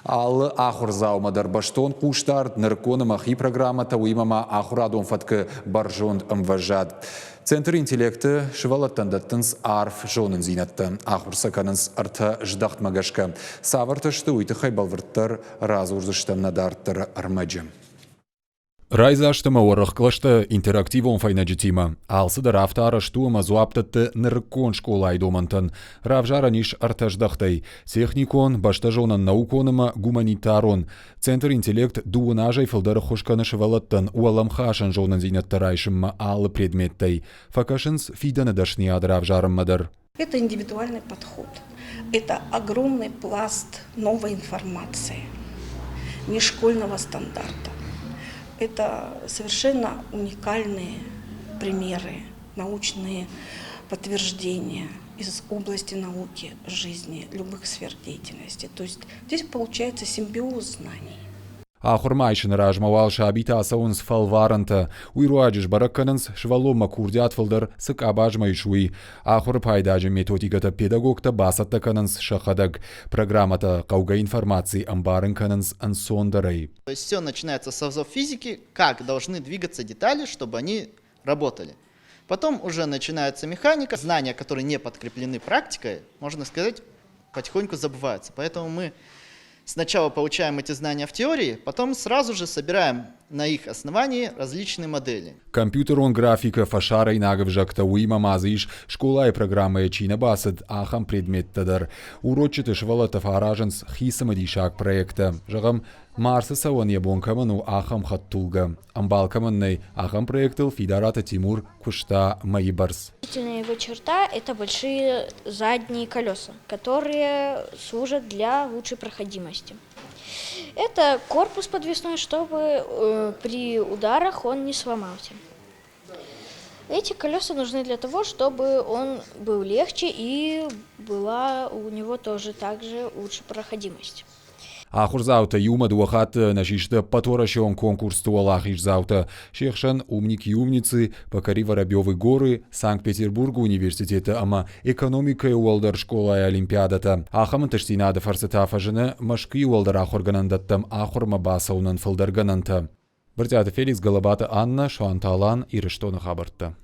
Ал ахурзаумадар баштон куштар нырконы махи программата уймама ахурадон фаткы баржонд ымважад. Центр интеллекты шывалаттандаттынс арф жонын зинатты. Ахурсаканынс арта ждахт магашка. Савартышты уйты хайбалвырттар разурзыштан надарттыр армаджы. Райзаштыма орыққылышты интерактивон файнаджитима. Алсыды рафтары штуыма зуаптытты нырккон школа айдомантын. Равжара ниш артаждахтай. Техникон, баштажонын науконыма гуманитарон. Центр интеллект дуынажай фылдары хушканы шывалаттын уаламхашын жонын зинаттарайшымма алы предметтай. Факашынс фиданы дашниады равжарыммадыр. Это индивидуальный подход. Это огромный пласт новой информации, не школьного стандарта. Это совершенно уникальные примеры, научные подтверждения из области науки, жизни, любых сфер деятельности. То есть здесь получается симбиоз знаний. Ахурмайшын ражмавал шабитасаунс фалваранта, уйруаджиш баракканынс швалома курдят фылдар сык абажмайшуй. Ахур пайдаджы методиката педагогта басаттаканынс шахадаг. Программата кауга информации амбарынканынс ансондарай. То есть все начинается с азов физики, как должны двигаться детали, чтобы они работали. Потом уже начинается механика. Знания, которые не подкреплены практикой, можно сказать, потихоньку забываются. Поэтому мы сначала получаем эти знания в теории, потом сразу же собираем на их основании различные модели. Компьютерон графика фашара и нагавжакта уима мазиш, школа и программа чина басад ахам предметтадар. Урочиты швалата фараженс хисамадишак проекта. Жагам Марса саван ябонкаману ахам хаттулга. Амбалкаманной ахам проектил Фидарата Тимур Кушта Маибарс. Его черта – это большие задние колеса, которые служат для лучшей проходимости. Это корпус подвесной, чтобы при ударах он не сломался. Эти колеса нужны для того, чтобы он был легче и была у него тоже также лучше проходимость. Ахурзаута юма дуахат нашишта паторашон конкурс туалахиш заута. Шехшан умники и умницы покори Воробьевы горы Санкт-Петербурга университета ама экономика и уолдар школа и олимпиадата. Ахамын ташсинада фарсатафа жына машки уалдар ахурганандаттам ахурма басаунан фылдаргананта. Бартята Феликс Галабата Анна Шуанталан и Рештона Хабарта.